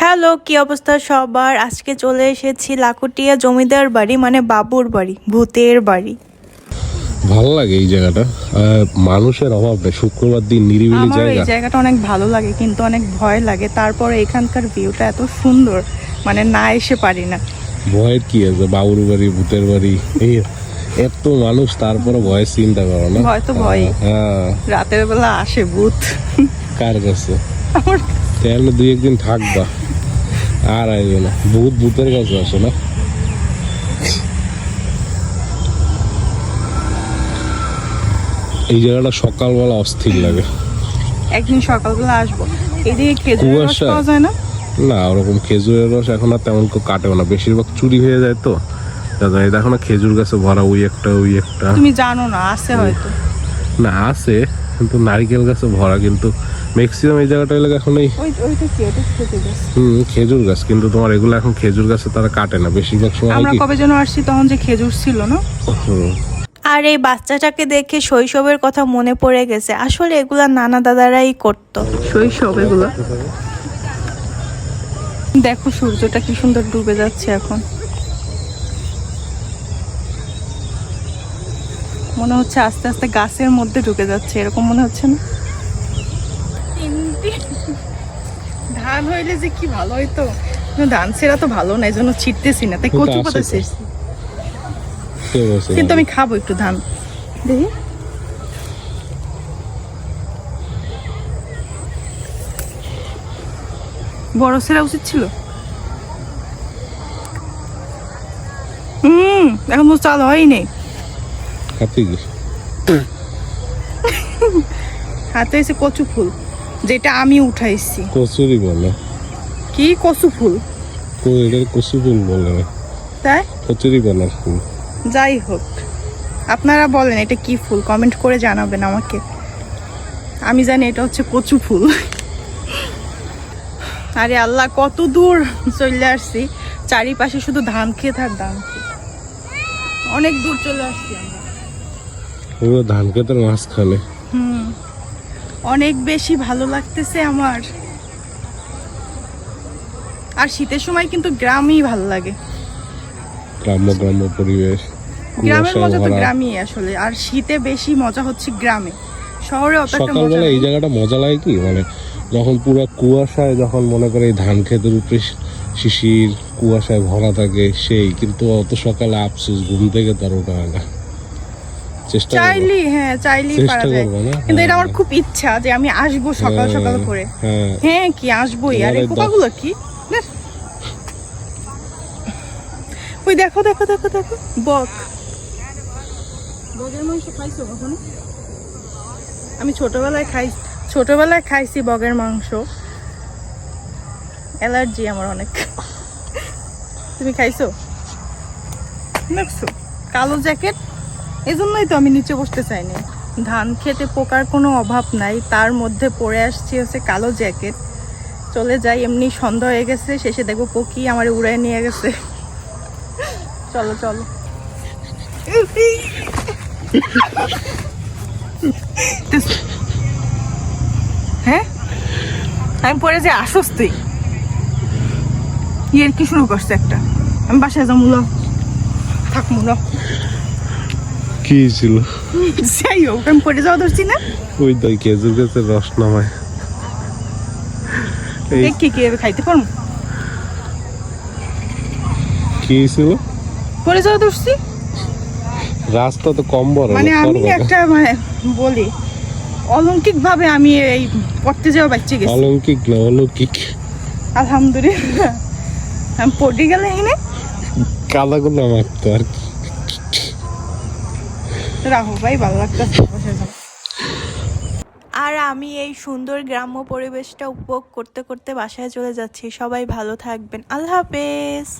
Hello, কি অবস্থা সবার? আজকে চলে এসেছি লাকুটিয়া জমিদার বাড়ি, মানে বাবুর বাড়ি, ভূতের বাড়ি। ভালো লাগে এই জায়গাটা, মানুষের অভাব নেই, শুক্রবার দিন নিরিবিলি আমার জায়গা। এই জায়গাটা অনেক ভালো লাগে, কিন্তু অনেক ভয় লাগে। তারপরে এখানকার ভিউটা এত সুন্দর, মানে না এসে পারি না। ভয়ের কি আছে? বাবুর বাড়ি, ভূতের বাড়ি, এই এত মানুষ, তারপরে ভয়ের চিন্তা করো না। ভয় তো ভয়, হ্যাঁ, রাতের বেলা আসে ভূত। কার কাছে? আমার তাহলে দুই একদিন থাকবা, আর আইবে না। ভূত ভূতের কাছে আসে না। এই জায়গাটা সকালবেলা অস্থির লাগে। একদিন সকালবেলা আসবো। এদিকে খেজুরের রস কুয়াশা। পাওয়া যায় না? না, ওরকম খেজুরের রস এখন আর তেমন কেউ কাটেও না, বেশিরভাগ চুরি হয়ে যায়। তো এই দেখো না, খেজুর গাছে ভরা, ওই একটা। তুমি জানো না, আছে হয়তো। না, আছে, কিন্তু নারিকেল গাছে ভরা। কিন্তু ম্যাক্সিমাম এই জায়গাটা এলাকা এখন এই ওইটা কি? ওটা খেজুর গাছ। খেজুর গাছ। কিন্তু তোমার এগুলো এখন খেজুর গাছে তারা কাটে না, বেশিরভাগ সময় আমরা কি। কবে যেন আসছি, তখন যে খেজুর ছিল না। আর এই বাচ্চাটাকে দেখে শৈশবের কথা মনে পড়ে গেছে। আসলে এগুলা নানা দাদারাই করতো, শৈশব এগুলো। দেখো সূর্যটা কি সুন্দর ডুবে যাচ্ছে এখন। মনে হচ্ছে আস্তে আস্তে গাছের মধ্যে ঢুকে যাচ্ছে, এরকম মনে হচ্ছে না? ধান হইলে যে কি ভালো হইতো, ধান ছেড়া তো ভালো না, এই জন্য ছিটতেছি না, তাই কচু পাতা ছেড়ছি। কিন্তু আমি খাবো একটু ধান, দেখি। বড় ছেড়া উচিত ছিল। এখন তো চাল হয়নি। হাতে এসে কচু ফুল, যেটা আমি উঠাইছি। কচুরি বলে কি কচু ফুল? কচু ফুল বলে, তাই কচুরি বলার ফুল। যাই হোক, আপনারা বলেন এটা কি ফুল, কমেন্ট করে জানাবেন আমাকে। আমি জানি এটা হচ্ছে কচু ফুল। আরে আল্লাহ, কত দূর চলে আসছি, চারিপাশে শুধু ধান খেয়ে থাক, ধান খেয়ে। অনেক দূর চলে আসছি আমরা। ধান খেতের মাঝখানে। অনেক বেশি ভালো লাগতেছে আমার। আর শীতের সময় কিন্তু গ্রামই ভালো লাগে। গ্রাম্য পরিবেশ, গ্রামের মজা তো গ্রামই আসলে। আর শীতে বেশি মজা হচ্ছে গ্রামে, শহরে অত একটা মজা সকালবেলা নেই। এই জায়গাটা মজা লাগে কি, মানে যখন পুরো কুয়াশায়, যখন মনে করে এই ধান ক্ষেতের উপরে শিশির কুয়াশায় ভরা থাকে, সেই কিন্তু অত সকালে আফসোস, ঘুম থেকে তার ওঠা হয় না। চাইলেই পারা যায়, কিন্তু এটা আমার খুব ইচ্ছা যে আমি আসবো সকাল সকাল করে। হ্যাঁ, কি আসবোই। আর এই পোকাগুলো কি? ওই দেখো দেখো দেখো দেখো, বক। বগের মাংস খাইছো কখনো? আমি ছোটবেলায় খাইছি বগের মাংস। অ্যালার্জি আমার অনেক। তুমি খাইছো? দেখছো কালো জ্যাকেট, এজন্যই তো আমি নিচে বসতে চাইনি। ধান খেতে পোকার কোনো অভাব নাই, তার মধ্যে পরে আসছি হচ্ছে কালো জ্যাকেট। চলে যাই, এমনি সন্ধ্যা হয়ে গেছে, শেষে দেখবো পকি আমার উড়ায় নিয়ে গেছে। চলো চলো। হ্যাঁ, আমি পরে যে আসস তুই, ইয়ের কি শুরু করছে একটা। আমি বাসায় যাবো, থাক মুলো। কি ছিল? যাই হোক, আমি পরে যাওয়া ধরছি না। ওই দই খেজুর গাছের রস নামায় কি খাইতে পারবো? কি ছিল? পরে যাওয়া ধরছি, রাস্তা তো কম বড়, মানে আমি একটা বলি অলৌকিক ভাবে আমি এই পড়তে যাওয়া বাচ্চা গেছি। অলৌকিক না, অলৌকিক। আলহামদুলিল্লাহ, আমি পড়ে গেলে এনে কাদাগুলো মারতো আর কি। রাহো ভাই, ভালো লাগতেছে। আর আমি এই সুন্দর গ্রাম্য পরিবেশটা উপভোগ করতে করতে বাসায় চলে যাচ্ছি। সবাই ভালো থাকবেন, আল্লাহ হাফেজ।